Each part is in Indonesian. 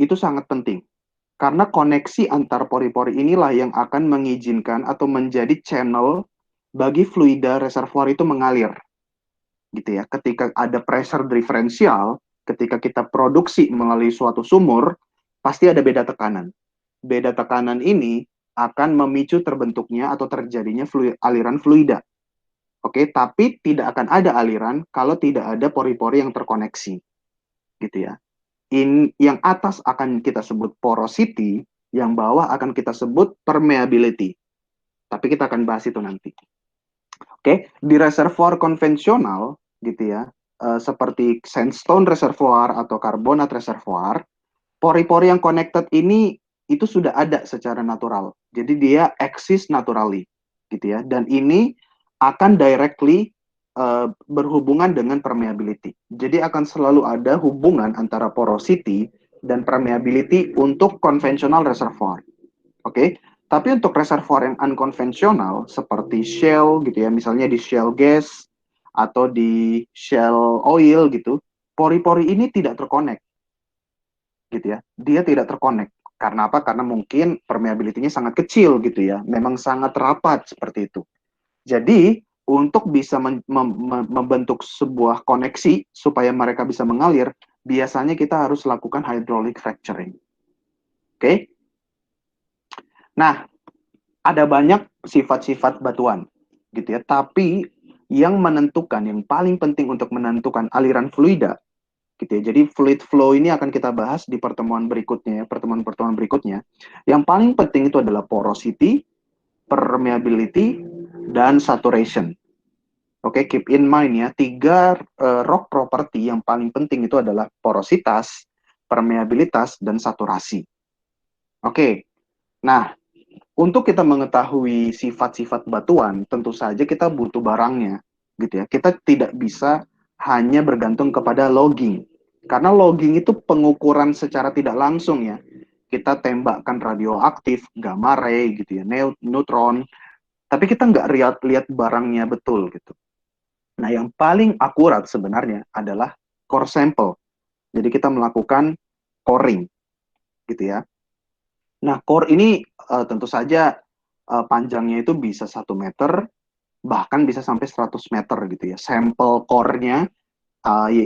itu sangat penting. Karena koneksi antar pori-pori inilah yang akan mengizinkan atau menjadi channel bagi fluida reservoir itu mengalir, gitu ya. Ketika ada pressure differential, ketika kita produksi melalui suatu sumur, pasti ada beda tekanan. Beda tekanan ini akan memicu terbentuknya atau terjadinya aliran fluida. Oke, tapi tidak akan ada aliran kalau tidak ada pori-pori yang terkoneksi, gitu ya. Yang atas akan kita sebut porosity, yang bawah akan kita sebut permeability. Tapi kita akan bahas itu nanti. Oke, di reservoir konvensional gitu ya, seperti sandstone reservoir atau karbonat reservoir, pori-pori yang connected ini itu sudah ada secara natural. Jadi dia eksis naturally gitu ya. Dan ini akan directly berhubungan dengan permeability. Jadi akan selalu ada hubungan antara porosity dan permeability untuk konvensional reservoir. Oke, tapi untuk reservoir yang unkonvensional seperti shale gitu ya, misalnya di shale gas atau di shale oil gitu, pori-pori ini tidak terkonek gitu ya. Dia tidak terkonek. Karena apa? Karena mungkin permeability-nya sangat kecil gitu ya. Memang sangat rapat seperti itu. Jadi, untuk bisa membentuk sebuah koneksi supaya mereka bisa mengalir, biasanya kita harus lakukan hydraulic fracturing. Oke? Nah, ada banyak sifat-sifat batuan gitu ya. Tapi yang menentukan, yang paling penting untuk menentukan aliran fluida gitu ya. Jadi fluid flow ini akan kita bahas di pertemuan berikutnya, pertemuan-pertemuan berikutnya. Yang paling penting itu adalah porosity, permeability, dan saturation. Oke, keep in mind ya, tiga rock property yang paling penting itu adalah porositas, permeabilitas, dan saturasi. Oke, nah untuk kita mengetahui sifat-sifat batuan, tentu saja kita butuh barangnya, gitu ya. Kita tidak bisa hanya bergantung kepada logging, karena logging itu pengukuran secara tidak langsung ya. Kita tembakkan radioaktif, gamma ray, gitu ya, neutron, tapi kita nggak lihat barangnya betul gitu. Nah, yang paling akurat sebenarnya adalah core sample. Jadi kita melakukan coring, gitu ya. Nah, core ini tentu saja panjangnya itu bisa 1 meter, bahkan bisa sampai 100 meter gitu ya. Sampel core-nya,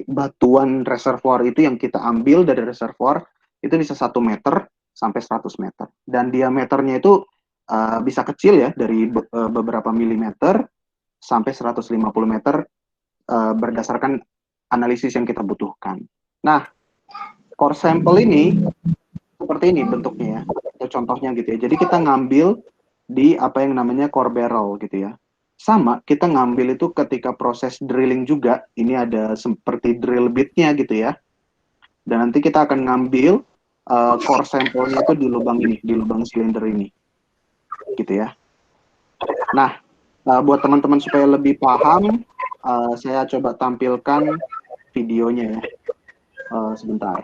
batuan reservoir itu yang kita ambil dari reservoir, itu bisa 1 meter sampai 100 meter. Dan diameternya itu bisa kecil ya, dari beberapa milimeter sampai 150 meter berdasarkan analisis yang kita butuhkan. Nah, core sample ini seperti ini bentuknya ya, atau contohnya gitu ya. Jadi kita ngambil di apa yang namanya core barrel gitu ya. Sama, kita ngambil itu ketika proses drilling juga. Ini ada seperti drill bitnya gitu ya. Dan nanti kita akan ngambil core sampelnya itu di lubang ini, di lubang silinder ini, gitu ya. Nah, buat teman-teman supaya lebih paham, saya coba tampilkan videonya ya. Sebentar.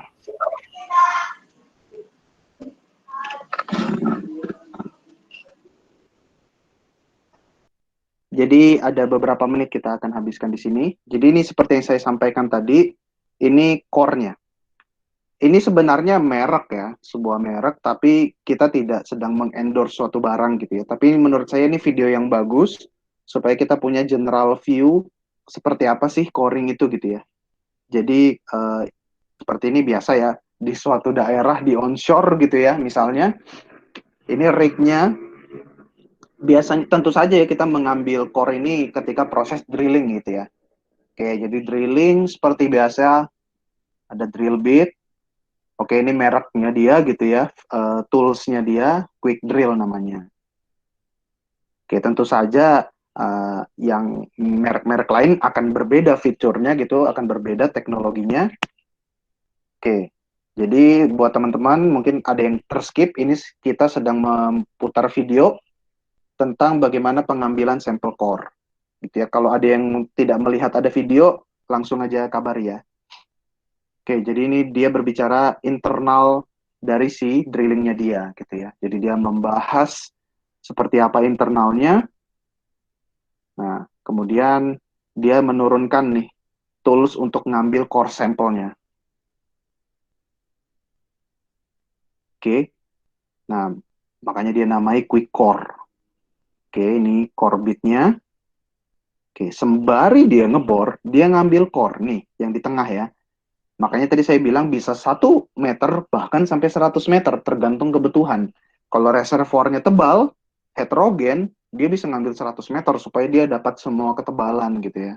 Jadi ada beberapa menit kita akan habiskan di sini. Jadi ini seperti yang saya sampaikan tadi, ini core-nya. Ini sebenarnya merek ya, sebuah merek, tapi kita tidak sedang mengendorse suatu barang gitu ya. Tapi menurut saya ini video yang bagus, supaya kita punya general view seperti apa sih coring itu gitu ya. Jadi seperti ini biasa ya, di suatu daerah di onshore gitu ya, misalnya, ini rig-nya, biasanya tentu saja ya kita mengambil core ini ketika proses drilling gitu ya. Oke, jadi drilling seperti biasa, ada drill bit. Oke, ini mereknya dia gitu ya, toolsnya dia, quick drill namanya. Oke, tentu saja yang merek-merek lain akan berbeda fiturnya gitu, akan berbeda teknologinya. Oke, jadi buat teman-teman mungkin ada yang terskip, ini kita sedang memutar video tentang bagaimana pengambilan sampel core. Gitu ya. Kalau ada yang tidak melihat ada video, langsung aja kabar ya. Oke, jadi ini dia berbicara internal dari si drillingnya dia, gitu ya. Jadi dia membahas seperti apa internalnya. Nah, kemudian dia menurunkan nih tools untuk ngambil core sampelnya. Oke. Nah, makanya dia namai quick core. Oke, ini core bitnya. Oke, sembari dia ngebor, dia ngambil core nih, yang di tengah ya. Makanya tadi saya bilang bisa 1 meter bahkan sampai 100 meter tergantung kebutuhan. Kalau reservoirnya tebal, heterogen, dia bisa ngambil 100 meter supaya dia dapat semua ketebalan gitu ya.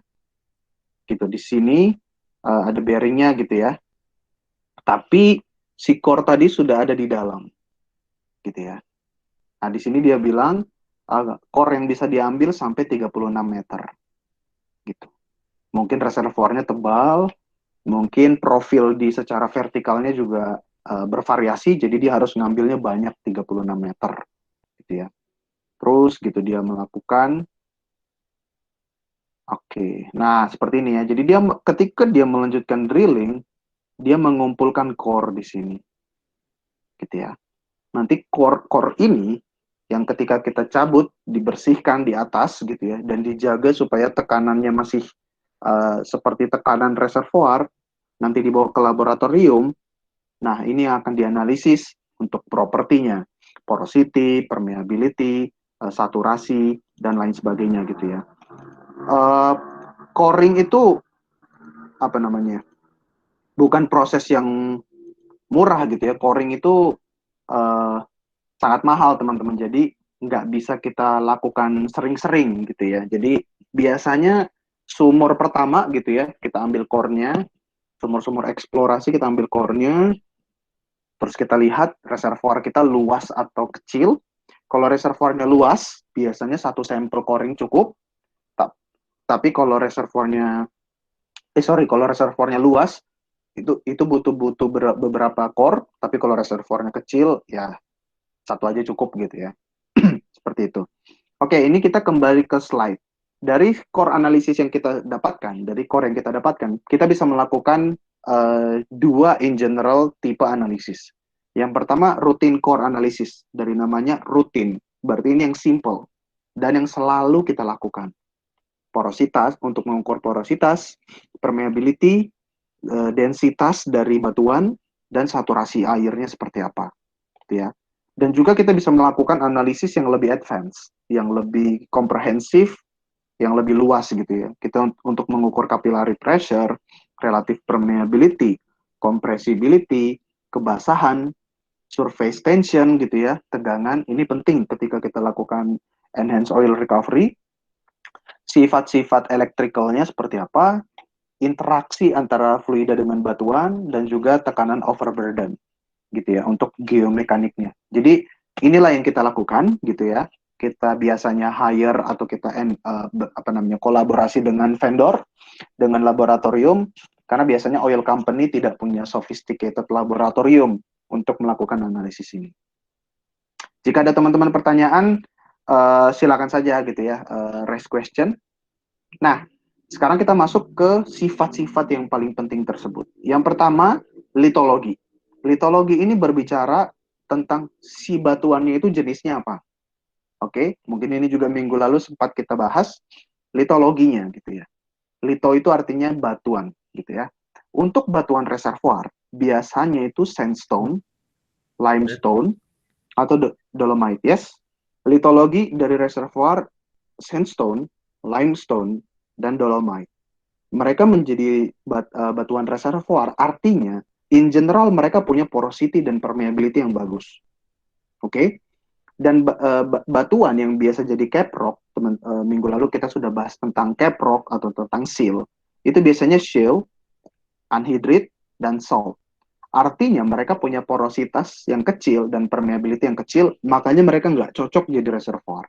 Gitu di sini ada bearingnya gitu ya. Tapi si core tadi sudah ada di dalam gitu ya. Nah, di sini dia bilang core yang bisa diambil sampai 36 meter gitu. Mungkin reservoirnya tebal, mungkin profil di secara vertikalnya juga bervariasi, jadi dia harus ngambilnya banyak 36 meter gitu ya. Terus gitu dia melakukan, oke. Nah, seperti ini ya. Jadi dia ketika dia melanjutkan drilling, dia mengumpulkan core di sini gitu ya. Nanti core ini yang ketika kita cabut dibersihkan di atas gitu ya dan dijaga supaya tekanannya masih seperti tekanan reservoir, nanti dibawa ke laboratorium. Nah, ini yang akan dianalisis untuk propertinya, porosity, permeability, saturasi, dan lain sebagainya gitu ya. Uh, Coring itu apa namanya? Bukan proses yang murah gitu ya. Coring itu uh, sangat mahal teman-teman. Jadi nggak bisa kita lakukan sering-sering gitu ya. Jadi biasanya sumur pertama gitu ya, kita ambil core-nya, sumur-sumur eksplorasi kita ambil core-nya, terus kita lihat reservoir kita luas atau kecil. Kalau reservoirnya luas, biasanya 1 sampel coring cukup. Tapi kalau reservoirnya, kalau reservoirnya luas, itu butuh beberapa core. Tapi kalau reservoirnya kecil, ya satu aja cukup gitu ya. Seperti itu. Oke, ini kita kembali ke slide. Dari core analisis yang kita dapatkan, dari core yang kita dapatkan, kita bisa melakukan dua in general tipe analisis. Yang pertama, routine core analysis. Dari namanya rutin. Berarti ini yang simple. Dan yang selalu kita lakukan. Porositas, untuk mengukur porositas, permeability, densitas dari batuan, dan saturasi airnya seperti apa. Gitu ya. Dan juga kita bisa melakukan analisis yang lebih advance, yang lebih komprehensif, yang lebih luas gitu ya. Kita untuk mengukur capillary pressure, relative permeability, compressibility, kebasahan, surface tension gitu ya, tegangan. Ini penting ketika kita lakukan enhanced oil recovery. Sifat-sifat elektrikalnya seperti apa, interaksi antara fluida dengan batuan, dan juga tekanan overburden gitu ya untuk geomekaniknya. Jadi inilah yang kita lakukan gitu ya. Kita biasanya hire atau kita kolaborasi dengan vendor, dengan laboratorium, karena biasanya oil company tidak punya sophisticated laboratorium untuk melakukan analisis ini. Jika ada teman-teman pertanyaan, silakan saja gitu ya, raise question. Nah, sekarang kita masuk ke sifat-sifat yang paling penting tersebut. Yang pertama, litologi. Litologi ini berbicara tentang si batuannya itu jenisnya apa. Oke, mungkin ini juga minggu lalu sempat kita bahas litologinya gitu ya. Lito itu artinya batuan gitu ya. Untuk batuan reservoir, biasanya itu sandstone, limestone, atau dolomite. Yes, litologi dari reservoir sandstone, limestone, dan dolomite. Mereka menjadi batuan reservoir, artinya in general mereka punya porosity dan permeability yang bagus. Oke? Okay? Dan batuan yang biasa jadi caprock, minggu lalu kita sudah bahas tentang caprock atau tentang seal. Itu biasanya shale, anhydrite, dan salt. Artinya mereka punya porositas yang kecil dan permeability yang kecil, makanya mereka nggak cocok jadi reservoir.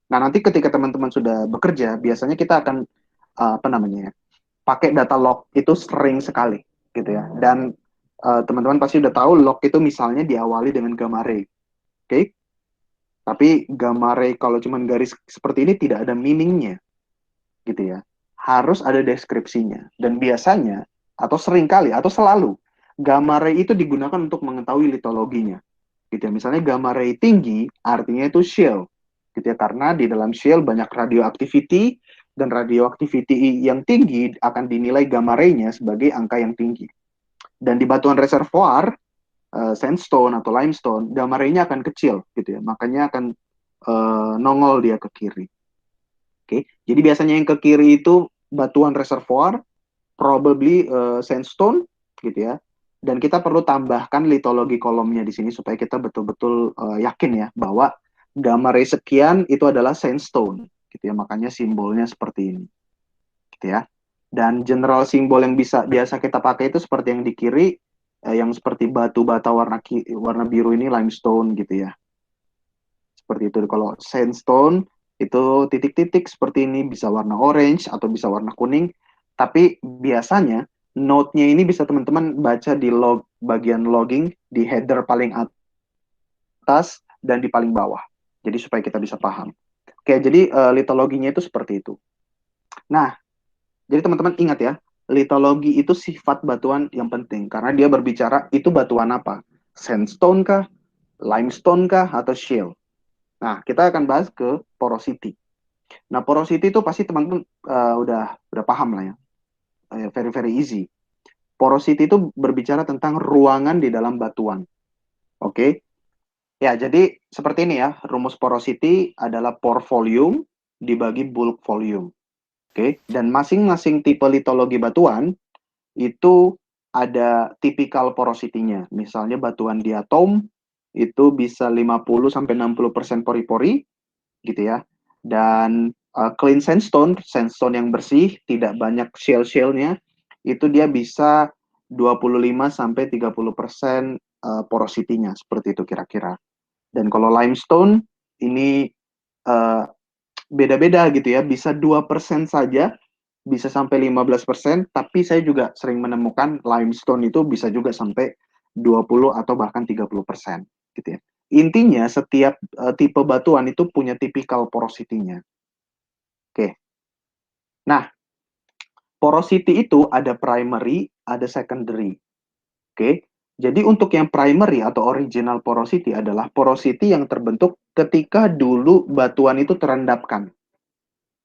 Nah, nanti ketika teman-teman sudah bekerja, biasanya kita akan pakai data log itu sering sekali gitu ya. Dan teman-teman pasti udah tahu log itu misalnya diawali dengan gamma ray. Oke? Okay? Tapi gamma ray kalau cuma garis seperti ini tidak ada meaningnya gitu ya. Harus ada deskripsinya. Dan biasanya atau sering kali atau selalu gamma ray itu digunakan untuk mengetahui litologinya. Gitu ya. Misalnya gamma ray tinggi artinya itu shale gitu ya, karena di dalam shale banyak radioactivity dan radioactivity yang tinggi akan dinilai gamma ray-nya sebagai angka yang tinggi. Dan di batuan reservoir sandstone atau limestone, gamma ray-nya akan kecil gitu ya. Makanya akan nongol dia ke kiri. Oke, jadi biasanya yang ke kiri itu batuan reservoir, probably sandstone gitu ya. Dan kita perlu tambahkan litologi kolomnya di sini supaya kita betul-betul yakin ya bahwa gamma ray sekian itu adalah sandstone gitu ya. Makanya simbolnya seperti ini gitu ya. Dan general simbol yang biasa kita pakai itu seperti yang di kiri, yang seperti batu bata warna biru ini limestone gitu ya. Seperti itu. Kalau sandstone itu titik-titik seperti ini, bisa warna orange atau bisa warna kuning. Tapi biasanya node-nya ini bisa teman-teman baca di bagian logging di header paling atas dan di paling bawah. Jadi supaya kita bisa paham. Oke, jadi litologinya itu seperti itu. Nah, jadi teman-teman ingat ya, litologi itu sifat batuan yang penting karena dia berbicara itu batuan apa? Sandstone kah, limestone kah, atau shale? Nah, kita akan bahas ke porosity. Nah, porosity itu pasti teman-teman udah paham lah ya. Very very easy. Porosity itu berbicara tentang ruangan di dalam batuan. Oke. Okay? Ya, jadi seperti ini ya. Rumus porosity adalah pore volume dibagi bulk volume. Oke, okay? Dan masing-masing tipe litologi batuan itu ada tipikal porosity-nya. Misalnya batuan diatom itu bisa 50 sampai 60% pori-pori gitu ya. Dan clean sandstone, sandstone yang bersih, tidak banyak shale-shale-nya, itu dia bisa 25 sampai 30% porosity-nya, seperti itu kira-kira. Dan kalau limestone ini uh, beda-beda gitu ya, bisa 2% saja, bisa sampai 15%, tapi saya juga sering menemukan limestone itu bisa juga sampai 20 atau bahkan 30% gitu ya. Intinya setiap tipe batuan itu punya tipikal porosity-nya. Oke. Nah, porosity itu ada primary, ada secondary. Oke. Jadi untuk yang primary atau original porosity adalah porosity yang terbentuk ketika dulu batuan itu terendapkan.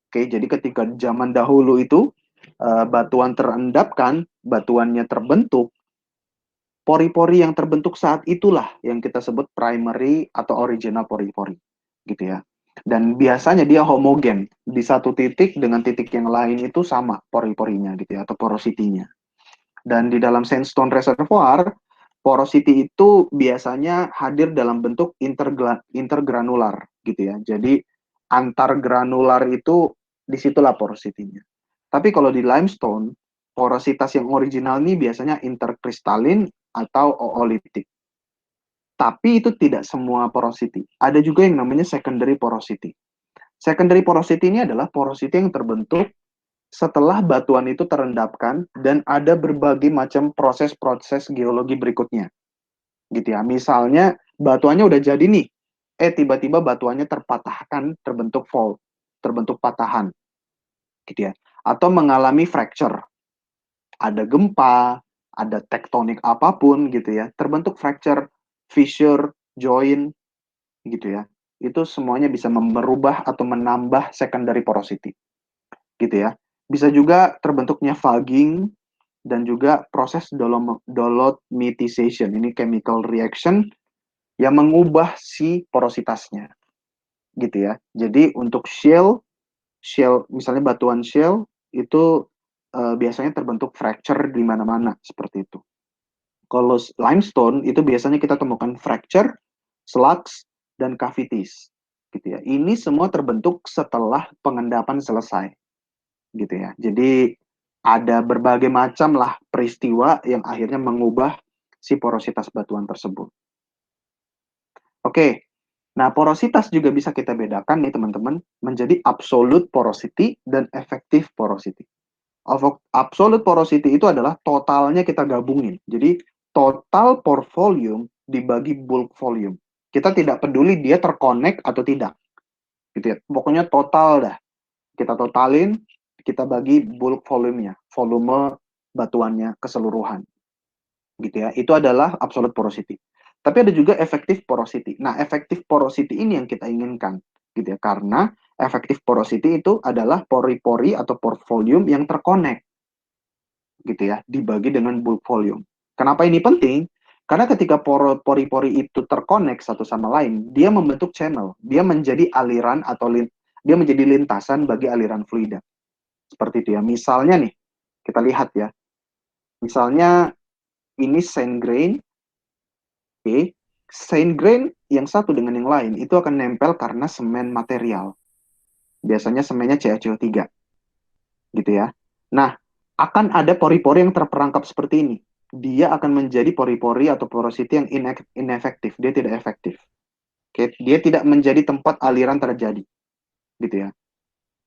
Oke, jadi ketika zaman dahulu itu batuan terendapkan, batuannya terbentuk, pori-pori yang terbentuk saat itulah yang kita sebut primary atau original pori-pori, gitu ya. Dan biasanya dia homogen di satu titik dengan titik yang lain itu sama pori-porinya gitu ya atau porosity-nya. Dan di dalam sandstone reservoir, porosity itu biasanya hadir dalam bentuk intergranular gitu ya. Jadi antar granular itu disitulah porosity-nya. Tapi kalau di limestone, porositas yang original ini biasanya interkristalin atau oolitik. Tapi itu tidak semua porosity. Ada juga yang namanya secondary porosity. Secondary porosity ini adalah porosity yang terbentuk setelah batuan itu terendapkan dan ada berbagai macam proses-proses geologi berikutnya. Gitu ya. Misalnya batuannya udah jadi nih, tiba-tiba batuannya terpatahkan, terbentuk fault, terbentuk patahan. Gitu ya. Atau mengalami fracture. Ada gempa, ada tektonik apapun gitu ya, terbentuk fracture, fissure, joint gitu ya. Itu semuanya bisa merubah atau menambah secondary porosity gitu ya. Bisa juga terbentuknya fogging dan juga proses dolomitization. Ini chemical reaction yang mengubah si porositasnya gitu ya. Jadi untuk shale misalnya batuan shale itu biasanya terbentuk fracture di mana-mana seperti itu. Kalau limestone itu biasanya kita temukan fracture, slugs, dan cavities. Gitu ya. Ini semua terbentuk setelah pengendapan selesai. Gitu ya. Jadi ada berbagai macam lah peristiwa yang akhirnya mengubah si porositas batuan tersebut. Oke. Nah, porositas juga bisa kita bedakan nih teman-teman menjadi absolute porosity dan effective porosity. Absolute porosity itu adalah totalnya kita gabungin. Jadi total pore volume dibagi bulk volume. Kita tidak peduli dia terkonek atau tidak. Gitu ya. Pokoknya total dah. Kita totalin, kita bagi bulk volumenya, volume batuannya keseluruhan. Gitu ya. Itu adalah absolute porosity. Tapi ada juga effective porosity. Nah, effective porosity ini yang kita inginkan gitu ya. Karena effective porosity itu adalah pori-pori atau pore volume yang terkonek gitu ya, dibagi dengan bulk volume. Kenapa ini penting? Karena ketika pori-pori itu terkonek satu sama lain, dia membentuk channel, dia menjadi aliran atau dia menjadi lintasan bagi aliran fluida. Seperti itu ya. Misalnya nih, kita lihat ya. Misalnya ini sand grain, oke. Sand grain yang satu dengan yang lain itu akan nempel karena semen material. Biasanya semennya CaCO3, gitu ya. Nah, akan ada pori-pori yang terperangkap seperti ini. Dia akan menjadi pori-pori atau porosity yang inefektif. Dia tidak efektif. Oke, dia tidak menjadi tempat aliran terjadi, gitu ya.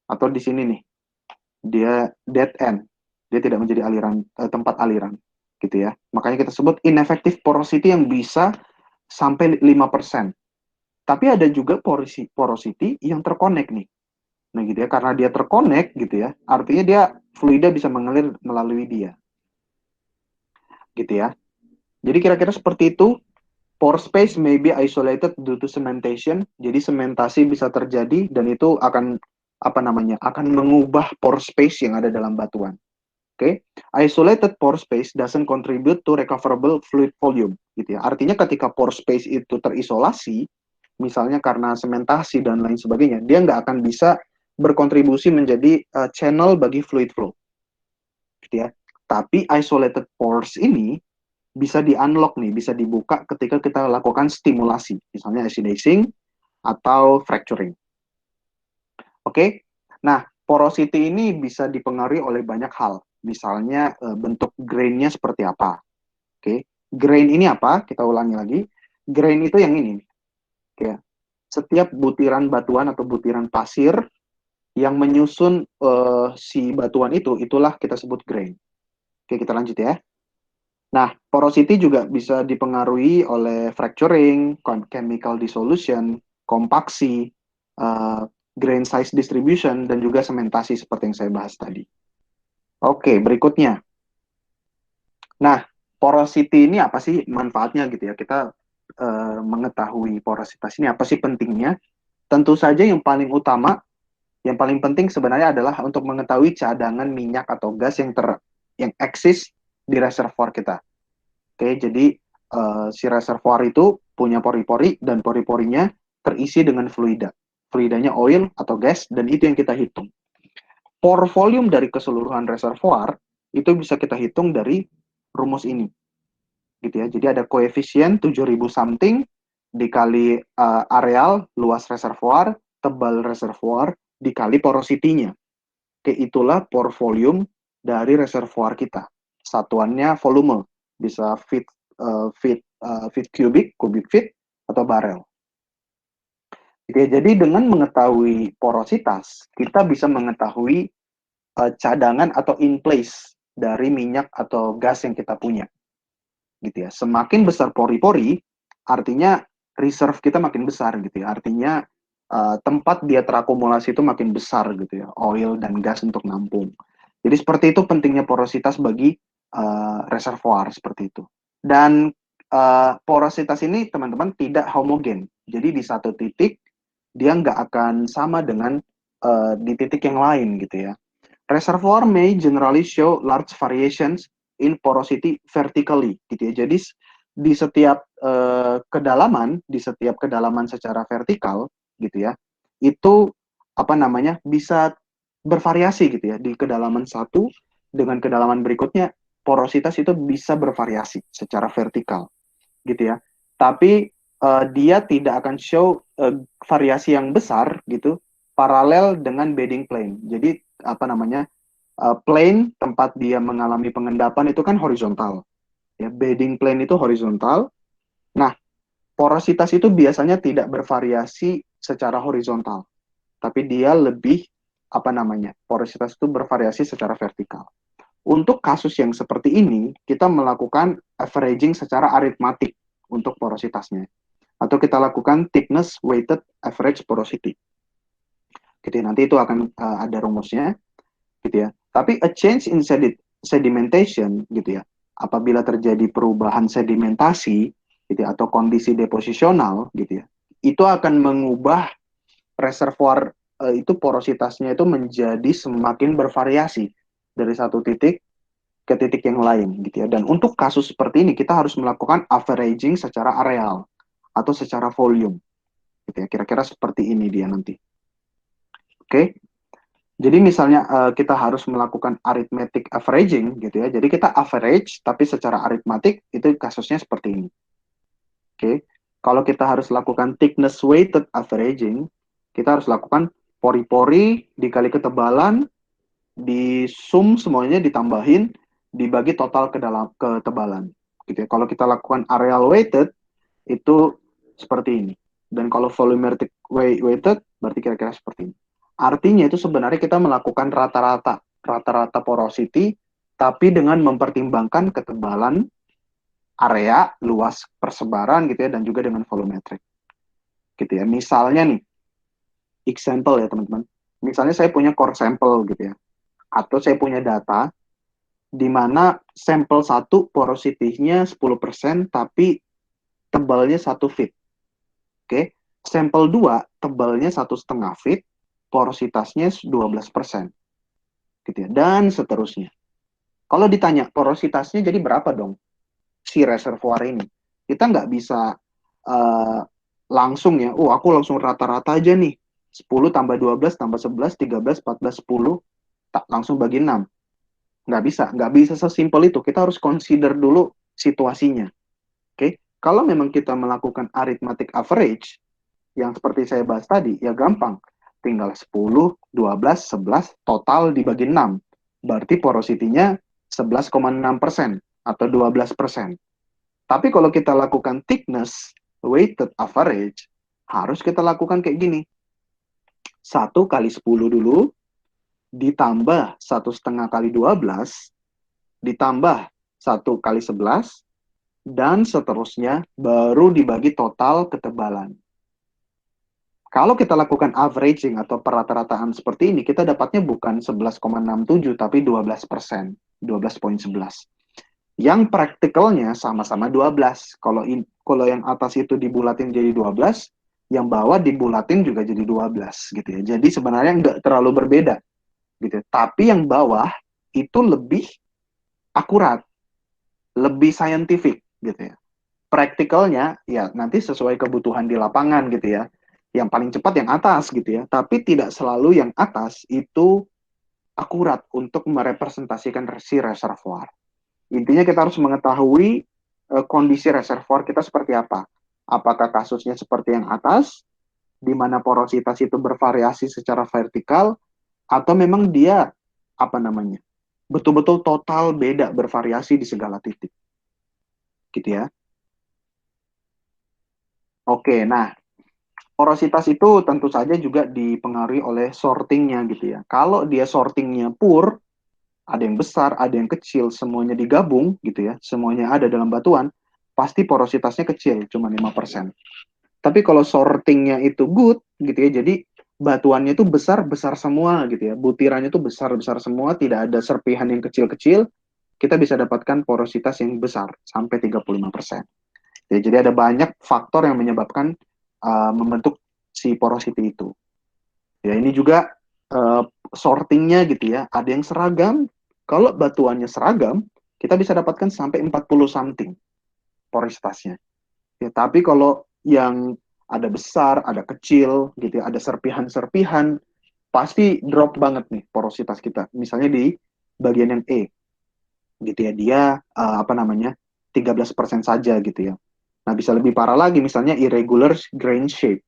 Atau di sini nih, dia dead end. Dia tidak menjadi aliran tempat aliran, gitu ya. Makanya kita sebut ineffective porosity yang bisa sampai 5%. Tapi ada juga porosity yang terkonek nih. Nah, gitu ya. Karena dia terkonek gitu ya, artinya dia fluida bisa mengalir melalui dia, gitu ya. Jadi kira-kira seperti itu. Pore space may be isolated due to cementation. Jadi sementasi bisa terjadi dan itu akan apa namanya? Akan mengubah pore space yang ada dalam batuan. Oke, isolated pore space doesn't contribute to recoverable fluid volume, gitu ya. Artinya ketika pore space itu terisolasi, misalnya karena sementasi dan lain sebagainya, dia nggak akan bisa berkontribusi menjadi channel bagi fluid flow, gitu ya. Tapi isolated pores ini bisa di-unlock nih, bisa dibuka ketika kita lakukan stimulasi, misalnya acidizing atau fracturing. Oke, nah porosity ini bisa dipengaruhi oleh banyak hal, misalnya bentuk grainnya seperti apa. Oke, grain ini apa? Kita ulangi lagi. Grain itu yang ini. Oke, setiap butiran batuan atau butiran pasir yang menyusun si batuan itu, itulah kita sebut grain. Oke, kita lanjut ya. Nah, porosity juga bisa dipengaruhi oleh fracturing, chemical dissolution, kompaksi, uh, grain size distribution, dan juga sementasi seperti yang saya bahas tadi. Oke, berikutnya. Nah, porosity ini apa sih manfaatnya gitu ya? Kita mengetahui porositas ini apa sih pentingnya? Tentu saja yang paling utama, yang paling penting sebenarnya adalah untuk mengetahui cadangan minyak atau gas yang eksis di reservoir kita. Oke, jadi si reservoir itu punya pori-pori dan pori-porinya terisi dengan fluida. Fluidanya oil atau gas dan itu yang kita hitung. Pore volume dari keseluruhan reservoir itu bisa kita hitung dari rumus ini. Gitu ya. Jadi ada koefisien 7.000 something dikali areal luas reservoir, tebal reservoir dikali porosity-nya. Oke, itulah pore volume dari reservoir kita. Satuannya volume, bisa feet cubic feet atau barel. Oke, jadi dengan mengetahui porositas, kita bisa mengetahui cadangan atau in place dari minyak atau gas yang kita punya. Gitu ya. Semakin besar pori-pori, artinya reserve kita makin besar gitu ya. Artinya tempat dia terakumulasi itu makin besar gitu ya, oil dan gas untuk nampung. Jadi seperti itu pentingnya porositas bagi reservoir seperti itu. Dan porositas ini teman-teman tidak homogen. Jadi di satu titik dia nggak akan sama dengan di titik yang lain gitu ya. Reservoir may generally show large variations in porosity vertically gitu ya. Jadi di setiap kedalaman secara vertikal gitu ya, itu apa namanya bisa bervariasi gitu ya. Di kedalaman satu dengan kedalaman berikutnya porositas itu bisa bervariasi secara vertikal gitu ya. Tapi dia tidak akan show variasi yang besar gitu paralel dengan bedding plane. Jadi apa namanya plane tempat dia mengalami pengendapan itu kan horizontal. Ya, bedding plane itu horizontal. Nah, porositas itu biasanya tidak bervariasi secara horizontal, tapi dia lebih apa namanya porositas itu bervariasi secara vertikal. Untuk kasus yang seperti ini, kita melakukan averaging secara aritmatik untuk porositasnya. Atau kita lakukan thickness weighted average porosity. Gitu ya, nanti itu akan ada rumusnya, gitu ya. Tapi a change in sedimentation, gitu ya, apabila terjadi perubahan sedimentasi, gitu ya, atau kondisi deposisional, gitu ya, itu akan mengubah reservoir itu porositasnya itu menjadi semakin bervariasi dari satu titik ke titik yang lain gitu ya. Dan untuk kasus seperti ini kita harus melakukan averaging secara areal atau secara volume gitu ya. Kira-kira seperti ini dia nanti. Oke. Jadi misalnya kita harus melakukan arithmetic averaging gitu ya. Jadi kita average tapi secara aritmatik itu kasusnya seperti ini. Oke. Kalau kita harus lakukan thickness weighted averaging, kita harus lakukan pori-pori dikali ketebalan, di sum semuanya ditambahin, dibagi total ke dalam ketebalan. Gitu ya. Kalau kita lakukan areal weighted itu seperti ini. Dan kalau volumetric weighted berarti kira-kira seperti ini. Artinya itu sebenarnya kita melakukan rata-rata porosity tapi dengan mempertimbangkan ketebalan area, luas persebaran gitu ya, dan juga dengan volumetric. Gitu ya. Misalnya nih, example ya teman-teman. Misalnya saya punya core sample gitu ya. Atau saya punya data di mana sampel 1 porosity-nya 10% tapi tebalnya 1 feet. Oke. Sampel 2 tebalnya 1,5 feet, porositasnya 12%. Gitu ya. Dan seterusnya. Kalau ditanya porositasnya jadi berapa dong si reservoir ini? Kita nggak bisa langsung ya, oh aku langsung rata-rata aja nih. 10 tambah 12 tambah 11, 13, 14, 10, tak langsung bagi 6. Nggak bisa sesimpel itu. Kita harus consider dulu situasinya. Oke, kalau memang kita melakukan arithmetic average, yang seperti saya bahas tadi, ya gampang. Tinggal 10, 12, 11, total dibagi 6. Berarti porosity-nya 11,6% atau 12%. Tapi kalau kita lakukan thickness weighted average, harus kita lakukan kayak gini. 1 kali 10 dulu, ditambah 1,5 kali 12, ditambah 1 kali 11, dan seterusnya baru dibagi total ketebalan. Kalau kita lakukan averaging atau perata-rataan seperti ini, kita dapatnya bukan 11,67 tapi 12%, 12,11. Yang praktikalnya sama-sama 12. Kalau yang atas itu dibulatin jadi 12, yang bawah dibulatin juga jadi 12 gitu ya. Jadi sebenarnya nggak terlalu berbeda gitu. Tapi yang bawah itu lebih akurat, lebih scientific gitu ya. Praktikalnya ya nanti sesuai kebutuhan di lapangan gitu ya. Yang paling cepat yang atas gitu ya. Tapi tidak selalu yang atas itu akurat untuk merepresentasikan si reservoir. Intinya kita harus mengetahui kondisi reservoir kita seperti apa. Apakah kasusnya seperti yang atas, di mana porositas itu bervariasi secara vertikal, atau memang dia apa namanya betul-betul total beda bervariasi di segala titik, gitu ya. Oke, nah porositas itu tentu saja juga dipengaruhi oleh sortingnya gitu ya. Kalau dia sortingnya poor, ada yang besar, ada yang kecil, semuanya digabung gitu ya, semuanya ada dalam batuan, pasti porositasnya kecil, cuma 5%. Tapi kalau sortingnya itu good gitu ya, jadi batuannya itu besar-besar semua gitu ya, butirannya itu besar-besar semua, tidak ada serpihan yang kecil-kecil, kita bisa dapatkan porositas yang besar, sampai 35%. Ya, jadi ada banyak faktor yang menyebabkan membentuk si porosity itu. Ya, ini juga uh, sortingnya gitu ya, ada yang seragam, kalau batuannya seragam, kita bisa dapatkan sampai 40 something porositasnya. Ya, tapi kalau yang ada besar, ada kecil, gitu ya, ada serpihan-serpihan, pasti drop banget nih porositas kita. Misalnya di bagian yang E, gitu ya, dia apa namanya 13% saja gitu ya. Nah bisa lebih parah lagi, misalnya irregular grain shape.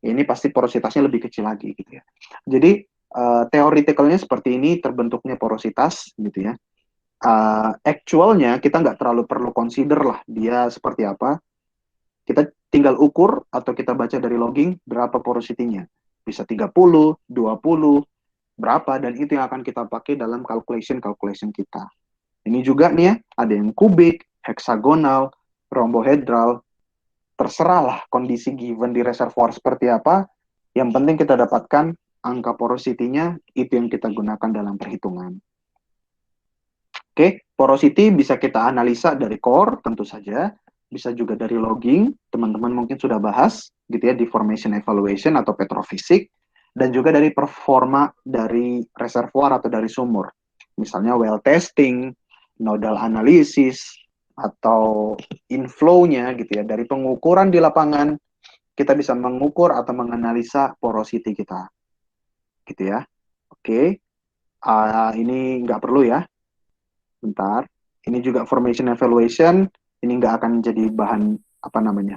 Ini pasti porositasnya lebih kecil lagi gitu ya. Jadi theoreticalnya seperti ini terbentuknya porositas gitu ya. Actualnya kita nggak terlalu perlu consider lah dia seperti apa. Kita tinggal ukur atau kita baca dari logging berapa porosity-nya. Bisa 30, 20, berapa, dan itu yang akan kita pakai dalam calculation kita. Ini juga nih ya, ada yang kubik, heksagonal, rhombohedral, terserah lah kondisi given di reservoir seperti apa, yang penting kita dapatkan angka porosity-nya, itu yang kita gunakan dalam perhitungan. Oke, porosity bisa kita analisa dari core, tentu saja, bisa juga dari logging, teman-teman mungkin sudah bahas, gitu ya, deformation evaluation atau petrofisik, dan juga dari performa dari reservoir atau dari sumur. Misalnya well testing, nodal analisis, atau inflow-nya gitu ya. Dari pengukuran di lapangan, kita bisa mengukur atau menganalisa porosity kita. Gitu ya. Oke, ini nggak perlu ya. Bentar. Ini juga formation evaluation, ini nggak akan jadi bahan, apa namanya,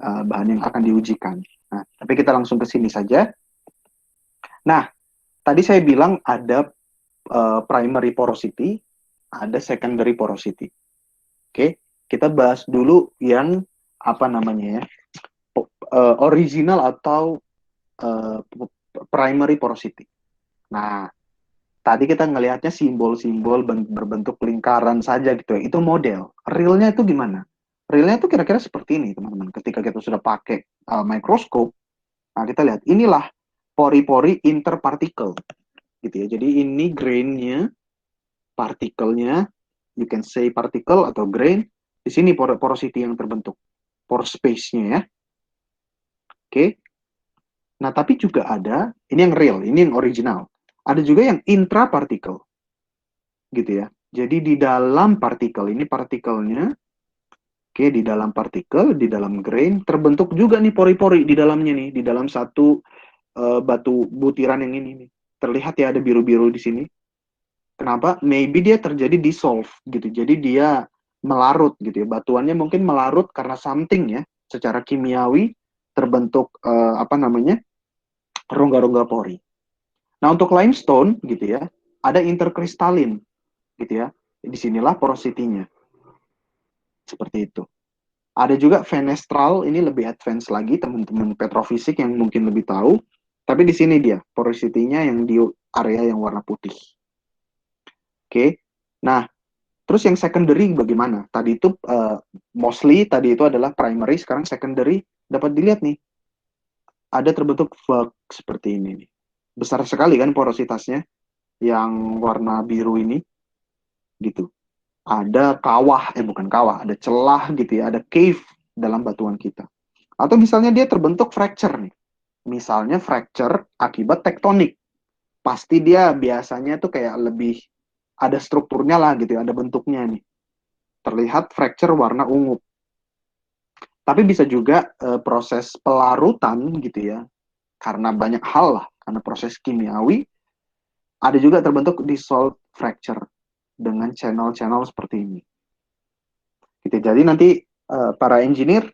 bahan yang akan diujikan. Nah, tapi kita langsung ke sini saja. Nah, tadi saya bilang ada primary porosity, ada secondary porosity. Oke, kita bahas dulu yang apa namanya ya, original atau uh, primary porosity. Nah, tadi kita ngelihatnya simbol-simbol berbentuk lingkaran saja gitu ya. Itu model. Realnya itu gimana? Realnya itu kira-kira seperti ini, teman-teman. Ketika kita sudah pakai mikroskop, nah kita lihat inilah pori-pori interpartikel gitu ya. Jadi ini grainnya, partikelnya, you can say particle atau grain. Di sini porosity yang terbentuk, pore space-nya ya. Oke. Nah, tapi juga ada, ini yang real, ini yang original. Ada juga yang intrapartikel, gitu ya. Jadi di dalam partikel, ini partikelnya, oke, di dalam partikel, di dalam grain, terbentuk juga nih pori-pori di dalamnya nih, di dalam satu batu butiran yang ini nih. Terlihat ya ada biru-biru di sini. Kenapa? Maybe dia terjadi dissolve gitu. Jadi dia melarut gitu ya. Batuannya mungkin melarut karena something ya, secara kimiawi terbentuk apa namanya? Rongga-rongga pori. Nah, untuk limestone gitu ya, ada interkristalin gitu ya. Disinilah porosity-nya. Seperti itu. Ada juga fenestral, ini lebih advance lagi teman-teman petrofisik yang mungkin lebih tahu. Tapi di sini dia, porosity-nya yang di area yang warna putih. Oke. Nah, terus yang secondary bagaimana? Tadi itu mostly tadi itu adalah primary, sekarang secondary dapat dilihat nih. Ada terbentuk vag seperti ini nih. Besar sekali kan porositasnya yang warna biru ini gitu. Ada kawah, bukan kawah, ada celah gitu ya, ada cave dalam batuan kita. Atau misalnya dia terbentuk fracture nih. Misalnya fracture akibat tektonik. Pasti dia biasanya tuh kayak lebih ada strukturnya lah gitu ya, ada bentuknya nih. Terlihat fracture warna ungu. Tapi bisa juga proses pelarutan gitu ya, karena banyak hal lah, karena proses kimiawi, ada juga terbentuk dissolved fracture dengan channel-channel seperti ini. Gitu. Jadi nanti para engineer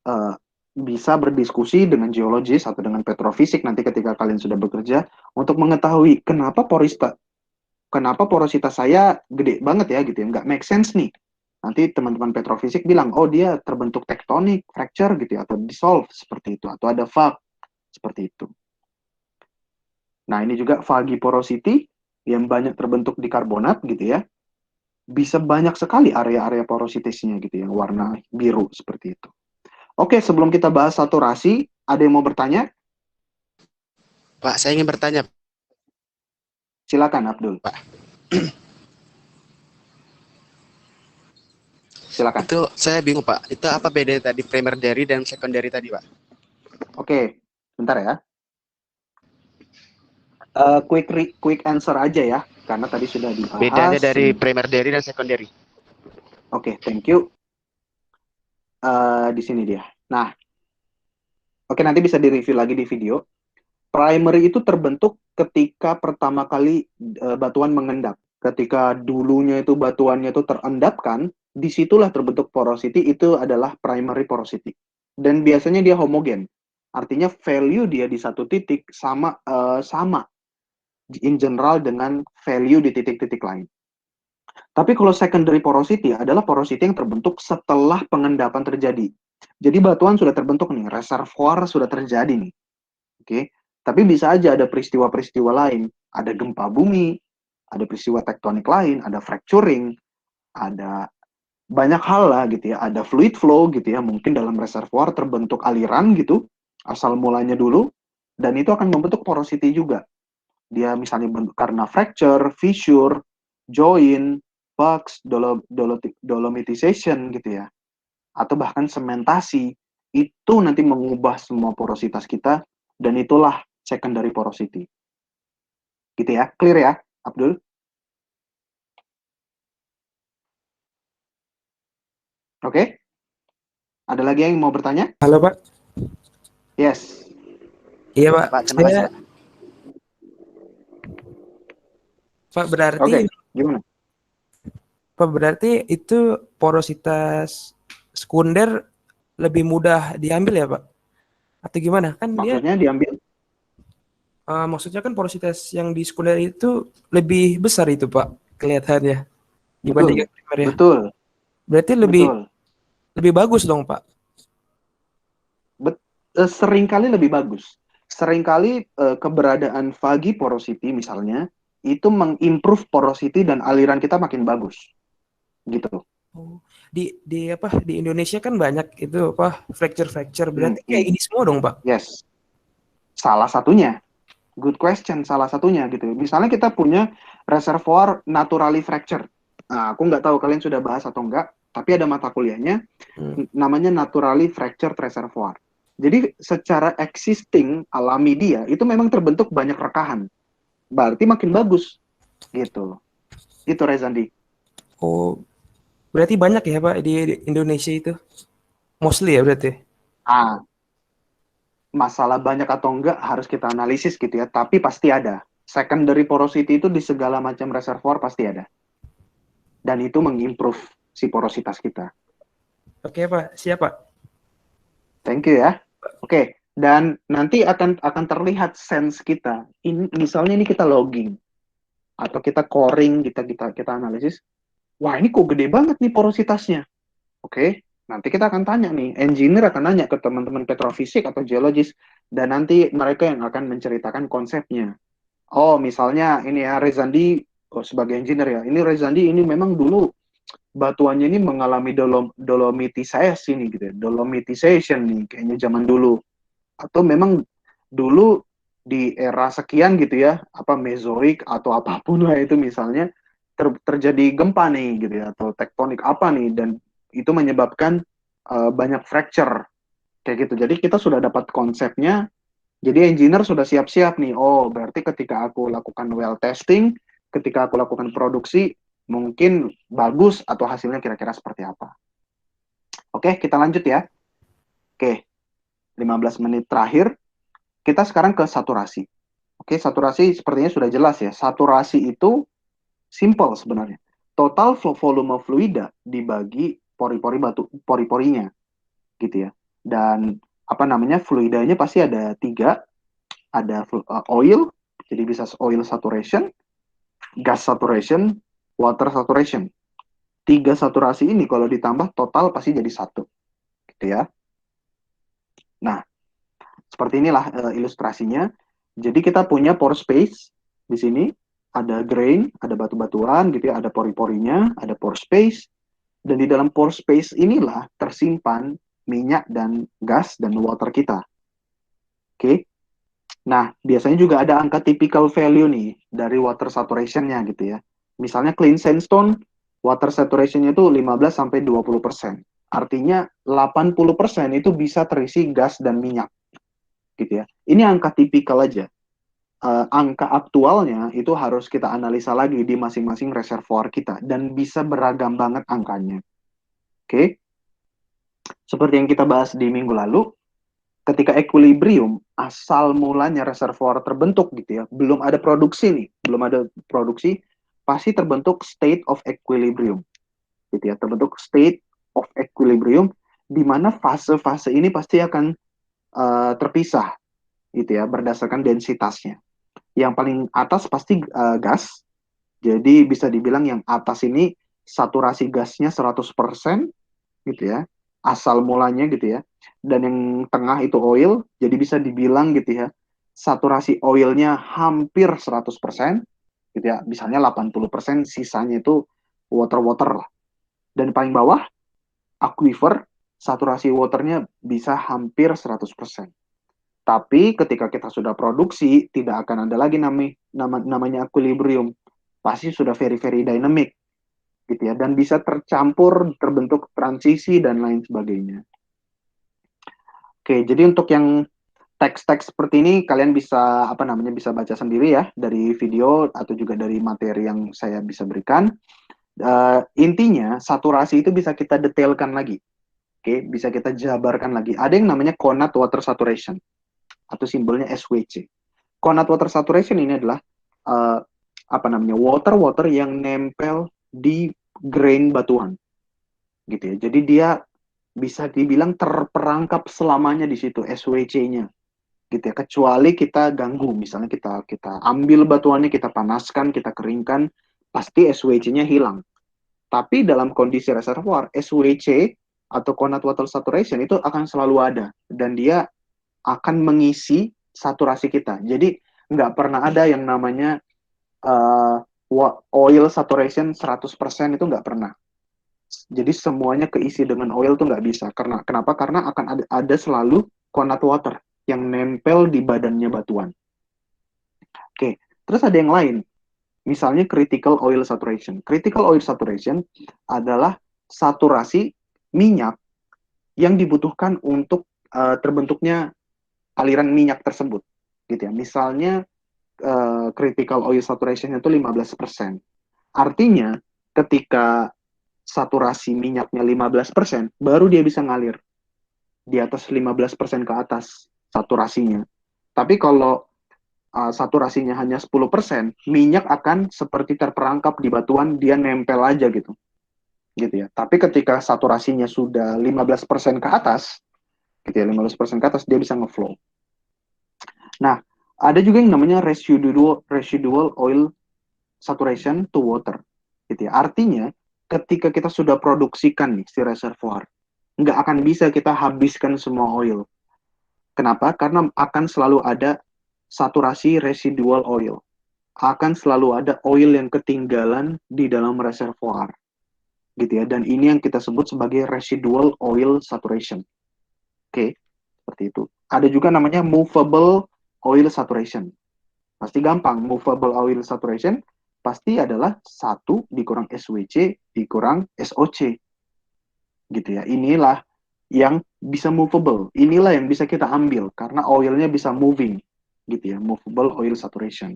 uh, bisa berdiskusi dengan geologis atau dengan petrofisik nanti ketika kalian sudah bekerja untuk mengetahui kenapa porositas saya gede banget ya gitu ya, nggak make sense nih. Nanti teman-teman petrofisik bilang, oh dia terbentuk tektonik, fracture gitu ya, atau dissolve seperti itu, atau ada fault seperti itu. Nah ini juga fagi porosity yang banyak terbentuk di karbonat gitu ya, bisa banyak sekali area-area porositasnya gitu yang warna biru seperti itu. Oke, sebelum kita bahas saturasi, ada yang mau bertanya? Pak, saya ingin bertanya, Silakan, Abdul. Pak. Silakan. Itu saya bingung, Pak. Itu apa bedanya tadi primary dan secondary tadi, Pak? Oke, bentar ya. Quick answer aja ya, karena tadi sudah Bedanya dibahas. dari primary dan secondary. Oke, thank you. Di sini dia. Nah, oke nanti bisa direview lagi di video. Primary itu terbentuk ketika pertama kali batuan mengendap. Ketika dulunya itu batuannya itu terendapkan, disitulah terbentuk porosity, itu adalah primary porosity. Dan biasanya dia homogen. Artinya value dia di satu titik sama in general dengan value di titik-titik lain. Tapi kalau secondary porosity adalah porosity yang terbentuk setelah pengendapan terjadi. Jadi batuan sudah terbentuk nih, reservoir sudah terjadi nih. Oke. Tapi bisa aja ada peristiwa-peristiwa lain, ada gempa bumi, ada peristiwa tektonik lain, ada fracturing, ada banyak hal lah gitu ya, ada fluid flow gitu ya, mungkin dalam reservoir terbentuk aliran gitu, asal mulanya dulu, dan itu akan membentuk porosity juga. Dia misalnya karena fracture, fissure, join, bugs, dolomitization gitu ya, atau bahkan sementasi, itu nanti mengubah semua porositas kita, dan itulah secondary porosity. Gitu ya, clear ya, Abdul? Oke, ada lagi yang mau bertanya? Halo Pak. Yes. Iya Ya Pak. Pak, terima kasih Saya Pak. Pak berarti Oke, gimana? Pak berarti itu porositas sekunder lebih mudah diambil ya Pak? Atau gimana? Kan dia Maksudnya diambil? maksudnya kan porositas yang di sekunder itu lebih besar itu Pak kelihatannya dibandingkan Betul, primer ya. betul, Berarti lebih betul. lebih bagus dong Pak. Seringkali lebih bagus. Seringkali keberadaan vagi porosity misalnya itu mengimprove porosity dan aliran kita makin bagus, gitu. Oh, di apa di Indonesia kan banyak itu apa fracture Hmm, berarti kayak hmm. ini semua dong Pak. Yes, salah satunya. Good question, salah satunya gitu. Misalnya kita punya reservoir naturally fractured. Nah, aku nggak tahu kalian sudah bahas atau enggak, tapi ada mata kuliahnya Hmm. namanya naturally fractured reservoir. Jadi secara existing alami dia itu memang terbentuk banyak rekahan. Berarti makin bagus gitu. Itu Rezandi. Oh, berarti banyak ya Pak di Indonesia itu. Mostly ya berarti. Ah, masalah banyak atau enggak harus kita analisis gitu ya, tapi pasti ada. Secondary porosity itu di segala macam reservoir pasti ada. Dan itu mengimprove si porositas kita. Oke Pak, siap Pak. Thank you ya. Oke, dan nanti akan terlihat sense kita. Ini misalnya ini kita logging atau kita coring, kita analisis. Wah, ini kok gede banget nih porositasnya. Oke, nanti kita akan tanya nih, engineer akan nanya ke teman-teman petrofisik atau geologis, dan nanti mereka yang akan menceritakan konsepnya. Oh, misalnya ini ya, Rezandi, oh, sebagai engineer ya, ini Rezandi ini memang dulu batuannya ini mengalami dolomitisasi nih gitu ya, dolomitization nih, kayaknya zaman dulu. Atau memang dulu di era sekian gitu ya, apa Mesoik atau apapun lah itu misalnya, terjadi gempa nih gitu ya, atau tektonik apa nih, dan itu menyebabkan banyak fracture kayak gitu. Jadi kita sudah dapat konsepnya, jadi engineer sudah siap-siap nih. Oh, berarti ketika aku lakukan well testing, ketika aku lakukan produksi, mungkin bagus atau hasilnya kira-kira seperti apa. Oke, kita lanjut ya. Oke, 15 menit terakhir, kita sekarang ke saturasi. Oke, saturasi sepertinya sudah jelas ya. Saturasi itu simple sebenarnya. Total volume fluida dibagi pori-pori batu, pori-porinya gitu ya. Dan apa namanya, fluidanya pasti ada tiga, ada oil, jadi bisa oil saturation, gas saturation, water saturation. Tiga saturasi ini kalau ditambah total pasti jadi satu, gitu ya. Nah, seperti inilah ilustrasinya. Jadi kita punya pore space di sini, ada grain, ada batu-batuan gitu ya, ada pori-porinya, ada pore space, dan di dalam pore space inilah tersimpan minyak dan gas dan water kita. Oke. Nah, biasanya juga ada angka typical value nih dari water saturation-nya gitu ya. Misalnya clean sandstone, water saturation-nya itu 15 sampai 20%. Artinya 80% itu bisa terisi gas dan minyak gitu ya. Ini angka tipikal aja. Angka aktualnya itu harus kita analisa lagi di masing-masing reservoir kita dan bisa beragam banget angkanya. Oke. Seperti yang kita bahas di minggu lalu, ketika equilibrium asal mulanya reservoir terbentuk gitu ya, belum ada produksi nih, belum ada produksi, pasti terbentuk state of equilibrium gitu ya, terbentuk state of equilibrium di mana fase-fase ini pasti akan terpisah gitu ya berdasarkan densitasnya. Yang paling atas pasti gas. Jadi bisa dibilang yang atas ini saturasi gasnya 100% gitu ya, asal mulanya gitu ya. Dan yang tengah itu oil, jadi bisa dibilang gitu ya, saturasi oilnya hampir 100% gitu ya. Misalnya 80%, sisanya itu water-water lah. Dan paling bawah, aquifer, saturasi waternya bisa hampir 100%. Tapi ketika kita sudah produksi, tidak akan ada lagi namanya equilibrium. Pasti sudah very, very dynamic gitu ya, dan bisa tercampur, terbentuk transisi dan lain sebagainya. Oke, jadi untuk yang teks-teks seperti ini kalian bisa apa namanya bisa baca sendiri ya dari video atau juga dari materi yang saya bisa berikan. Intinya saturasi itu bisa kita detailkan lagi. Oke, bisa kita jabarkan lagi. Ada yang namanya Conat water saturation atau simbolnya SWC. Conat water saturation ini adalah uh, water yang nempel di grain batuan, gitu ya. Jadi dia bisa dibilang terperangkap selamanya di situ SWC-nya, gitu ya. Kecuali kita ganggu, misalnya kita ambil batuannya, kita panaskan, kita keringkan, pasti SWC-nya hilang. Tapi dalam kondisi reservoir, SWC atau Conat water saturation itu akan selalu ada dan dia akan mengisi saturasi kita. Jadi nggak pernah ada yang namanya uh, oil saturation 100% itu nggak pernah. Jadi semuanya keisi dengan oil tuh nggak bisa. Kenapa? Karena akan ada selalu Conat water yang nempel di badannya batuan. Oke, terus ada yang lain. Misalnya critical oil saturation. Critical oil saturation adalah saturasi minyak yang dibutuhkan untuk terbentuknya aliran minyak tersebut, gitu ya. Misalnya critical oil saturation itu 15%. Artinya ketika saturasi minyaknya 15%, baru dia bisa ngalir di atas 15% ke atas saturasinya. Tapi kalau saturasinya hanya 10%, minyak akan seperti terperangkap di batuan, dia nempel aja gitu. Gitu ya. Tapi ketika saturasinya sudah 15% ke atas, gitu ya, 15% ke atas dia bisa ngeflow. Nah, ada juga yang namanya residual oil saturation to water. Gitu ya. Artinya, ketika kita sudah produksikan nih si reservoir, nggak akan bisa kita habiskan semua oil. Kenapa? Karena akan selalu ada saturasi residual oil. Akan selalu ada oil yang ketinggalan di dalam reservoir. Gitu ya. Dan ini yang kita sebut sebagai residual oil saturation. Oke, seperti itu. Ada juga namanya movable oil saturation. Pasti gampang. Movable oil saturation pasti adalah 1 dikurang SWC dikurang SOC. Gitu ya. Inilah yang bisa movable. Inilah yang bisa kita ambil karena oilnya bisa moving. Gitu ya. Movable oil saturation.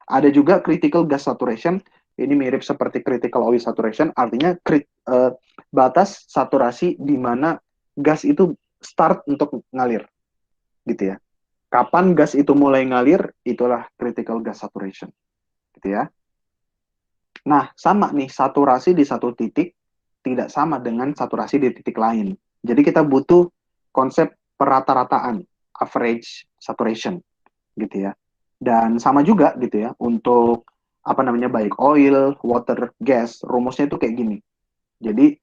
Ada juga critical gas saturation. Ini mirip seperti critical oil saturation. Artinya batas saturasi di mana gas itu start untuk ngalir. Gitu ya. Kapan gas itu mulai ngalir, itulah critical gas saturation. Gitu ya. Nah, sama nih, saturasi di satu titik tidak sama dengan saturasi di titik lain. Jadi kita butuh konsep perata-rataan, average saturation, gitu ya. Dan sama juga gitu ya, untuk baik oil, water, gas, rumusnya itu kayak gini. Jadi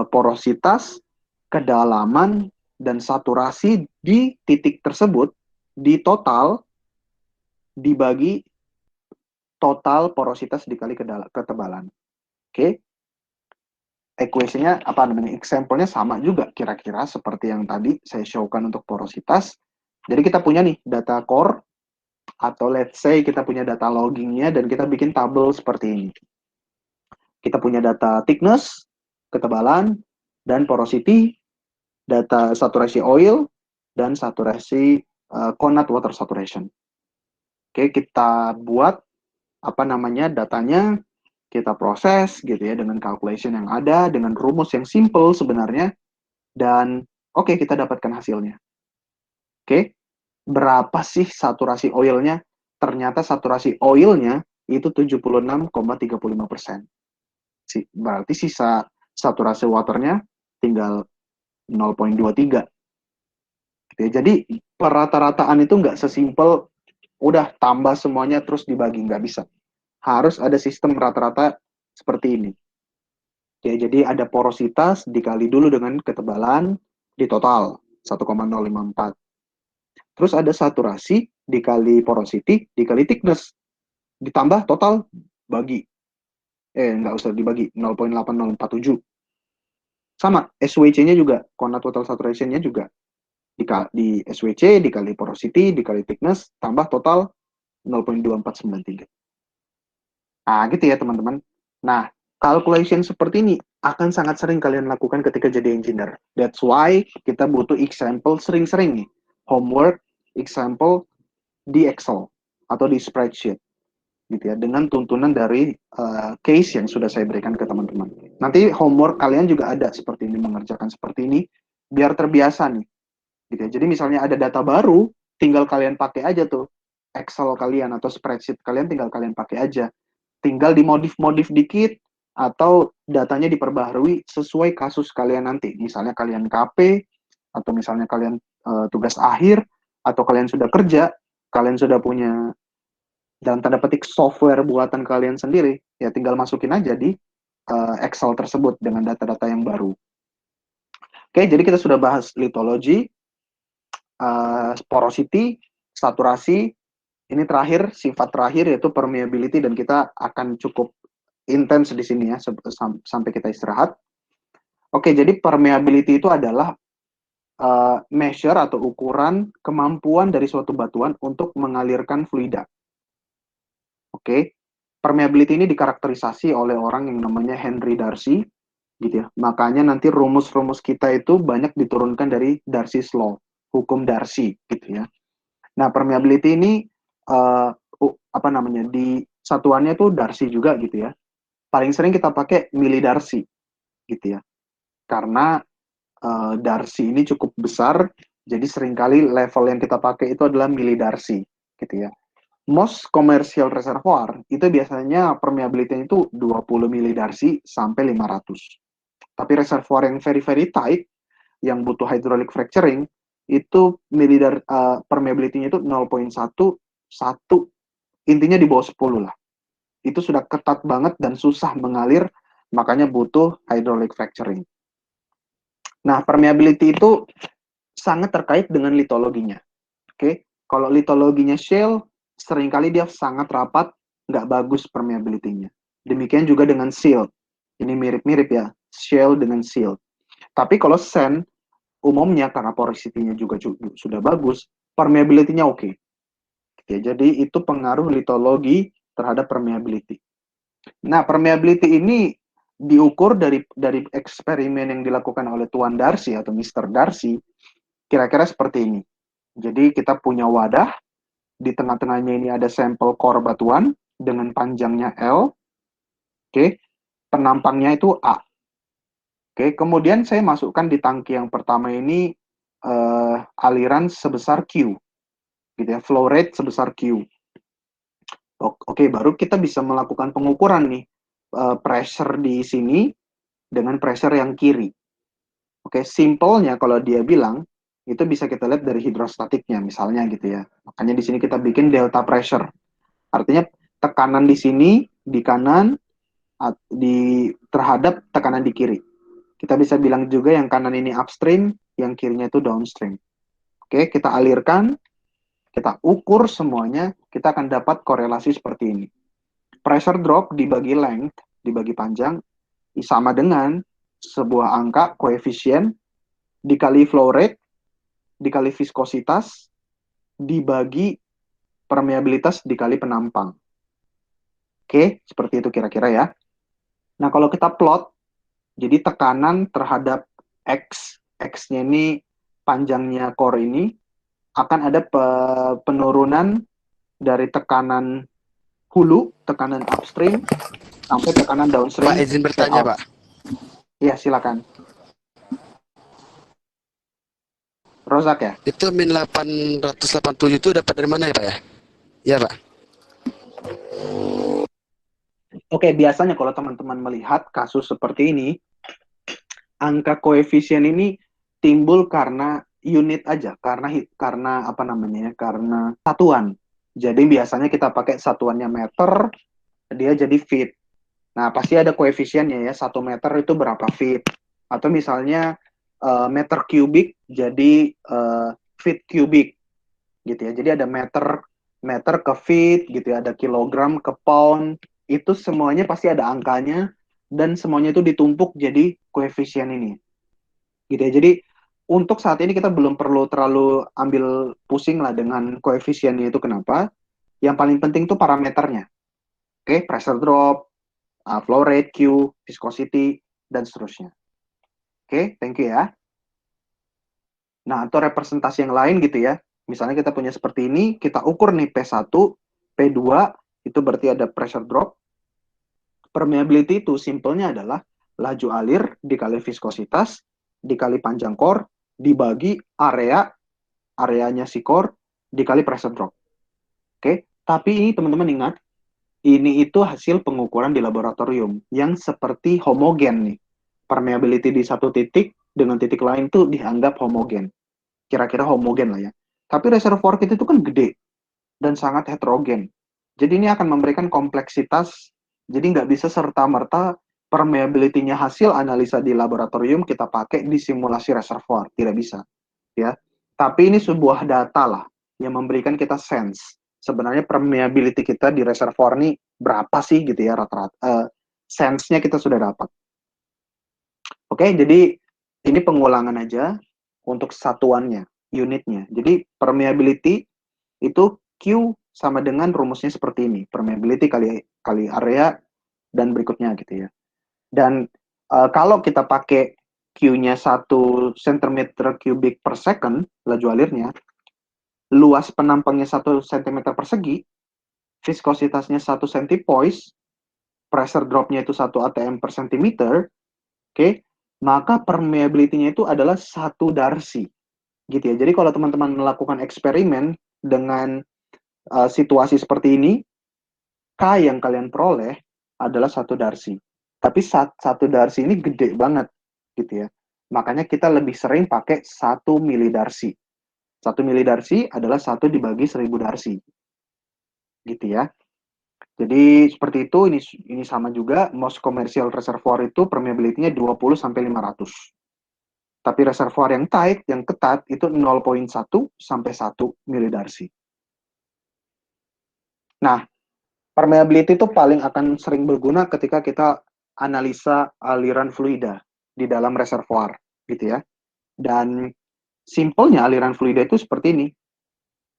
porositas, kedalaman, dan saturasi di titik tersebut di total dibagi total porositas dikali ketebalan. Oke. Equation-nya example-nya sama juga kira-kira seperti yang tadi saya show-kan untuk porositas. Jadi kita punya nih data core atau let's say kita punya data logging-nya dan kita bikin tabel seperti ini. Kita punya data thickness, ketebalan, dan porosity, data saturasi oil, dan saturasi Conat water saturation. Oke, kita buat datanya, kita proses gitu ya dengan calculation yang ada, dengan rumus yang simple sebenarnya, dan oke, kita dapatkan hasilnya. Oke, berapa sih saturasi oilnya? Ternyata saturasi oilnya itu 76,35%. Berarti sisa saturasi waternya tinggal 0,23. Gitu ya. Jadi perata-rataan itu nggak sesimpel udah tambah semuanya terus dibagi, nggak bisa. Harus ada sistem rata-rata seperti ini. Ya, jadi ada porositas dikali dulu dengan ketebalan di total 1,054. Terus ada saturasi dikali porosity dikali thickness ditambah total bagi nggak usah dibagi 0,8047. Sama SWC-nya juga, Conat total saturation-nya juga di SWC dikali porosity dikali thickness tambah total 0,2493. Nah, gitu ya teman-teman. Nah, calculation seperti ini akan sangat sering kalian lakukan ketika jadi engineer. That's why kita butuh example sering-sering nih. Homework, example di Excel atau di spreadsheet. gitu ya, dengan tuntunan dari case yang sudah saya berikan ke teman-teman. Nanti homework kalian juga ada seperti ini, mengerjakan seperti ini, biar terbiasa nih, gitu ya. Jadi misalnya ada data baru, tinggal kalian pakai aja tuh Excel kalian atau spreadsheet kalian, tinggal kalian pakai aja, tinggal dimodif-modif dikit atau datanya diperbaharui sesuai kasus kalian nanti. Misalnya kalian KP atau misalnya kalian tugas akhir atau kalian sudah kerja, kalian sudah punya dalam tanda petik software buatan kalian sendiri, ya tinggal masukin aja di Excel tersebut dengan data-data yang baru. Oke, jadi kita sudah bahas litology, porosity, saturasi. Ini terakhir, sifat terakhir yaitu permeability, dan kita akan cukup intens di sini ya sampai kita istirahat. Oke, jadi permeability itu adalah measure atau ukuran kemampuan dari suatu batuan untuk mengalirkan fluida. Oke, permeability ini dikarakterisasi oleh orang yang namanya Henry Darcy, gitu ya. Makanya nanti rumus-rumus kita itu banyak diturunkan dari Darcy's Law, hukum Darcy, gitu ya. Nah, permeability ini apa namanya, di satuannya tuh Darcy juga, gitu ya. Paling sering kita pakai milidarcy, gitu ya. Karena Darcy ini cukup besar, jadi seringkali level yang kita pakai itu adalah milidarcy, gitu ya. Most commercial reservoir itu biasanya permeability itu 20 milidarcy sampai 500. Tapi reservoir yang very very tight, yang butuh hydraulic fracturing, itu permeability-nya itu 0,1, 1, intinya di bawah 10 lah. Itu sudah ketat banget dan susah mengalir, makanya butuh hydraulic fracturing. Nah, permeability itu sangat terkait dengan litologinya. Oke, kalau litologinya shale, seringkali dia sangat rapat, nggak bagus permeability-nya. Demikian juga dengan silt. Ini mirip-mirip ya, shale dengan silt. Tapi kalau sand, umumnya karena porosity-nya juga sudah bagus, permeability-nya oke. Ya, jadi itu pengaruh litologi terhadap permeability. Nah, permeability ini diukur dari eksperimen yang dilakukan oleh Tuan Darcy atau Mr. Darcy, kira-kira seperti ini. Jadi kita punya wadah, di tengah-tengahnya ini ada sampel core batuan dengan panjangnya L. Oke, penampangnya itu A. Oke, kemudian saya masukkan di tangki yang pertama ini aliran sebesar Q, gitu ya, flow rate sebesar Q. Oke, baru kita bisa melakukan pengukuran nih pressure di sini dengan pressure yang kiri. Oke, simpelnya kalau dia bilang itu bisa kita lihat dari hidrostatiknya misalnya, gitu ya. Makanya di sini kita bikin delta pressure. Artinya tekanan di sini di kanan terhadap tekanan di kiri. Kita bisa bilang juga yang kanan ini upstream, yang kirinya itu downstream. Oke, kita alirkan, kita ukur semuanya, kita akan dapat korelasi seperti ini. Pressure drop dibagi length, dibagi panjang, sama dengan sebuah angka koefisien dikali flow rate, dikali viskositas, dibagi permeabilitas, dikali penampang. Oke, seperti itu kira-kira ya. Nah, kalau kita plot, jadi tekanan terhadap X, X-nya ini panjangnya core ini, akan ada penurunan dari tekanan hulu, tekanan upstream, sampai tekanan downstream. Pak, izin bertanya, Pak. Iya, silakan. Rozak ya? Itu min 887 itu dapat dari mana ya, Pak ya? Iya, Pak. Oke, biasanya kalau teman-teman melihat kasus seperti ini, angka koefisien ini timbul karena unit aja, karena apa namanya ya, karena satuan. Jadi biasanya kita pakai satuannya meter, dia jadi feet. Nah, pasti ada koefisiennya ya, 1 meter itu berapa feet. Atau misalnya meter kubik jadi feet kubik, gitu ya. Jadi ada meter ke feet, gitu ya, ada kilogram ke pound, itu semuanya pasti ada angkanya, dan semuanya itu ditumpuk jadi koefisien ini, gitu ya. Jadi untuk saat ini kita belum perlu terlalu ambil pusing lah dengan koefisiennya itu. Kenapa? Yang paling penting itu parameternya. Oke, pressure drop, flow rate, Q, viscosity, dan seterusnya. Oke, thank you ya. Nah, atau representasi yang lain gitu ya. Misalnya kita punya seperti ini, kita ukur nih P1, P2, itu berarti ada pressure drop. Permeability itu simpelnya adalah laju alir dikali viskositas dikali panjang core dibagi areanya si core dikali pressure drop. Oke, tapi ini teman-teman ingat, ini itu hasil pengukuran di laboratorium yang seperti homogen nih. Permeability di satu titik dengan titik lain tuh dianggap homogen. Kira-kira homogen lah ya. Tapi reservoir kita itu kan gede dan sangat heterogen. Jadi ini akan memberikan kompleksitas, jadi nggak bisa serta-merta permeability-nya hasil analisa di laboratorium kita pakai di simulasi reservoir. Tidak bisa. Ya. Tapi ini sebuah data lah yang memberikan kita sense. Sebenarnya permeability kita di reservoir ini berapa sih gitu ya rata-rata. Sense-nya kita sudah dapat. Oke, jadi ini pengulangan aja untuk satuannya, unitnya. Jadi permeability itu Q sama dengan rumusnya seperti ini. Permeability kali area dan berikutnya gitu ya. Dan kalau kita pakai Q-nya 1 cm kubik per second, laju alirnya, luas penampangnya 1 cm persegi, viskositasnya 1 centipoise, pressure drop-nya itu 1 atm per centimeter, oke, maka permeability-nya itu adalah 1 darcy. Gitu ya. Jadi kalau teman-teman melakukan eksperimen dengan situasi seperti ini, K yang kalian peroleh adalah 1 darcy. Tapi 1 darcy ini gede banget, gitu ya. Makanya kita lebih sering pakai 1 milidarcy. 1 milidarcy adalah 1 dibagi 1000 darcy. Gitu ya. Jadi seperti itu, ini sama juga, most commercial reservoir itu permeability-nya 20 sampai 500. Tapi reservoir yang tight, yang ketat, itu 0,1 sampai 1 milidarcy. Nah, permeability itu paling akan sering berguna ketika kita analisa aliran fluida di dalam reservoir, gitu ya. Dan simpelnya aliran fluida itu seperti ini.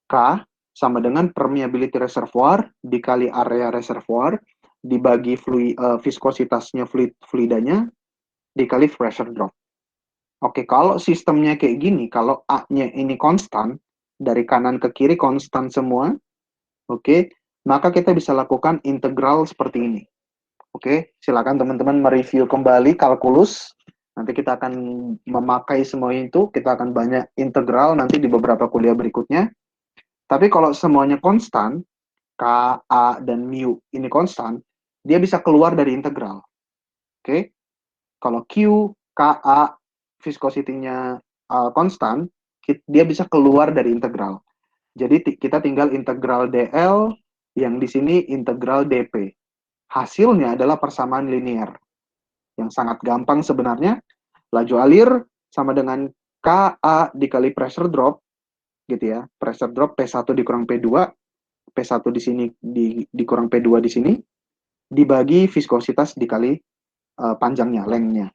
K sama dengan permeability reservoir dikali area reservoir dibagi viskositasnya fluidanya dikali pressure drop. Oke, kalau sistemnya kayak gini, kalau A-nya ini konstan, dari kanan ke kiri konstan semua, oke, maka kita bisa lakukan integral seperti ini. Oke, silakan teman-teman mereview kembali kalkulus. Nanti kita akan memakai semua itu, kita akan banyak integral nanti di beberapa kuliah berikutnya. Tapi kalau semuanya konstan, K, A, dan mu ini konstan, dia bisa keluar dari integral. Oke, kalau Q, K, A, viscosity-nya konstan, dia bisa keluar dari integral. Jadi kita tinggal integral dl, yang di sini integral dp. Hasilnya adalah persamaan linear. Yang sangat gampang sebenarnya, laju alir sama dengan KA dikali pressure drop, gitu ya. Pressure drop P1 dikurang P2, P1 di sini dikurang P2 di sini, dibagi viskositas dikali panjangnya, lengthnya.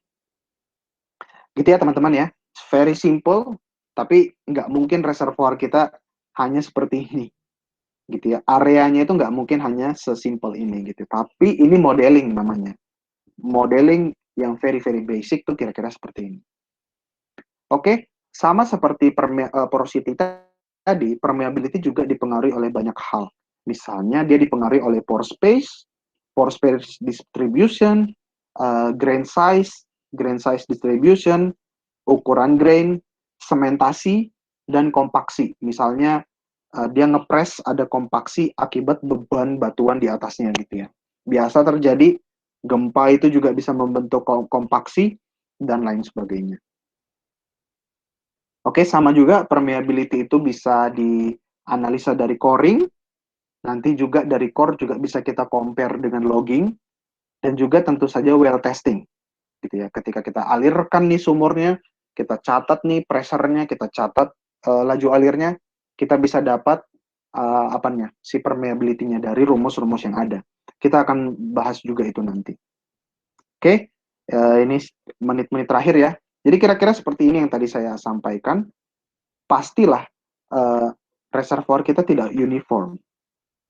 Gitu ya teman-teman ya. Very simple, tapi nggak mungkin reservoir kita hanya seperti ini. Gitu ya. Areanya itu nggak mungkin hanya sesimpel ini gitu. Tapi ini modeling namanya. Modeling yang very basic tuh kira-kira seperti ini. Oke, sama seperti porosity tadi, permeability juga dipengaruhi oleh banyak hal. Misalnya dia dipengaruhi oleh pore space distribution, grain size distribution, ukuran grain, sementasi, dan kompaksi. Misalnya dia ngepres ada kompaksi akibat beban batuan di atasnya gitu ya. Biasa terjadi gempa itu juga bisa membentuk kompaksi dan lain sebagainya. Oke, sama juga permeability itu bisa dianalisa dari coring, nanti juga dari core juga bisa kita compare dengan logging, dan juga tentu saja well testing. Gitu ya. Ketika kita alirkan nih sumurnya, kita catat nih pressure-nya, kita catat laju alirnya, kita bisa dapat si permeability-nya dari rumus-rumus yang ada. Kita akan bahas juga itu nanti. Oke, ini menit-menit terakhir ya. Jadi kira-kira seperti ini yang tadi saya sampaikan. Pastilah reservoir kita tidak uniform.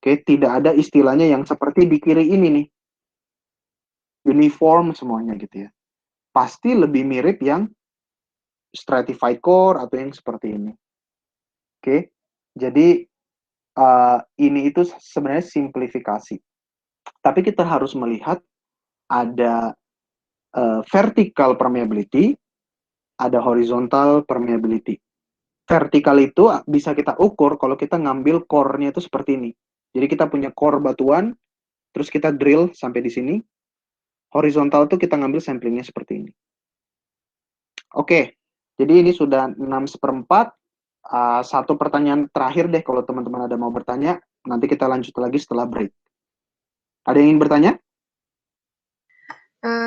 Oke, tidak ada istilahnya yang seperti di kiri ini nih. Uniform semuanya gitu ya. Pasti lebih mirip yang stratified core atau yang seperti ini. Oke, jadi ini itu sebenarnya simplifikasi. Tapi kita harus melihat ada vertical permeability, ada horizontal permeability. Vertikal itu bisa kita ukur kalau kita ngambil core-nya itu seperti ini. Jadi kita punya core batuan, terus kita drill sampai di sini. Horizontal itu kita ngambil samplingnya seperti ini. Oke, jadi ini sudah 6/4. Satu pertanyaan terakhir deh kalau teman-teman ada mau bertanya. Nanti kita lanjut lagi setelah break. Ada yang ingin bertanya?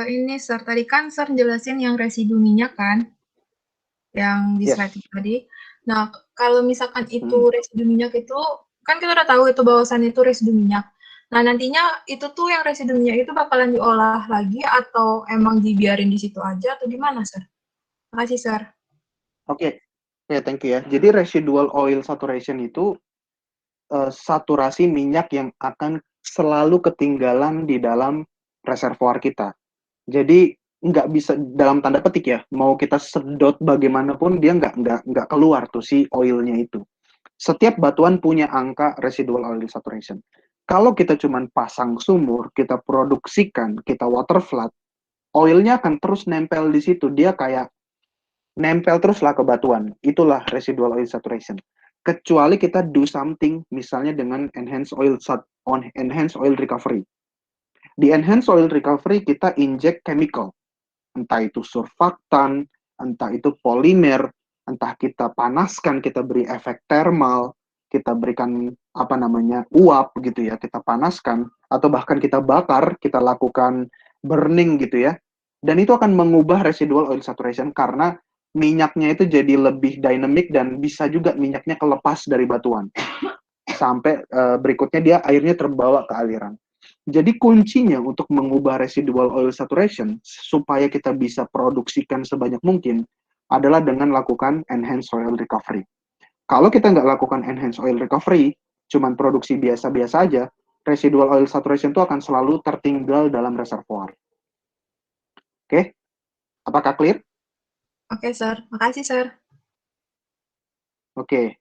Ini, Sir. Tadi kan Sir jelasin yang residu minyak kan? Yang di Yes. slide tadi. Nah, kalau misalkan itu residu minyak itu, kan kita udah tahu itu bahwasannya itu residu minyak. Nah, nantinya itu tuh yang residu minyak itu bakalan diolah lagi atau emang dibiarin di situ aja atau gimana, Sir? Makasih, Sir. Oke, thank you ya. Jadi residual oil saturation itu saturasi minyak yang akan selalu ketinggalan di dalam reservoir kita. Jadi nggak bisa dalam tanda petik ya, mau kita sedot bagaimanapun dia nggak keluar tuh si oilnya itu. Setiap batuan punya angka residual oil saturation. Kalau kita cuman pasang sumur, kita produksikan, kita water flood, oilnya akan terus nempel di situ. Dia kayak nempel teruslah ke batuan. Itulah residual oil saturation. Kecuali kita do something, misalnya dengan enhanced oil recovery. Di enhanced oil recovery kita inject chemical, entah itu surfaktan, entah itu polimer, entah kita panaskan, kita beri efek thermal, kita berikan uap gitu ya, kita panaskan, atau bahkan kita bakar, kita lakukan burning gitu ya. Dan itu akan mengubah residual oil saturation karena minyaknya itu jadi lebih dynamic dan bisa juga minyaknya kelepas dari batuan. Sampai berikutnya dia airnya terbawa ke aliran. Jadi kuncinya untuk mengubah residual oil saturation supaya kita bisa produksikan sebanyak mungkin adalah dengan lakukan enhanced oil recovery. Kalau kita nggak lakukan enhanced oil recovery, cuman produksi biasa-biasa aja, residual oil saturation itu akan selalu tertinggal dalam reservoir. Oke? Apakah clear? Oke, Sir. Makasih, Sir. Oke.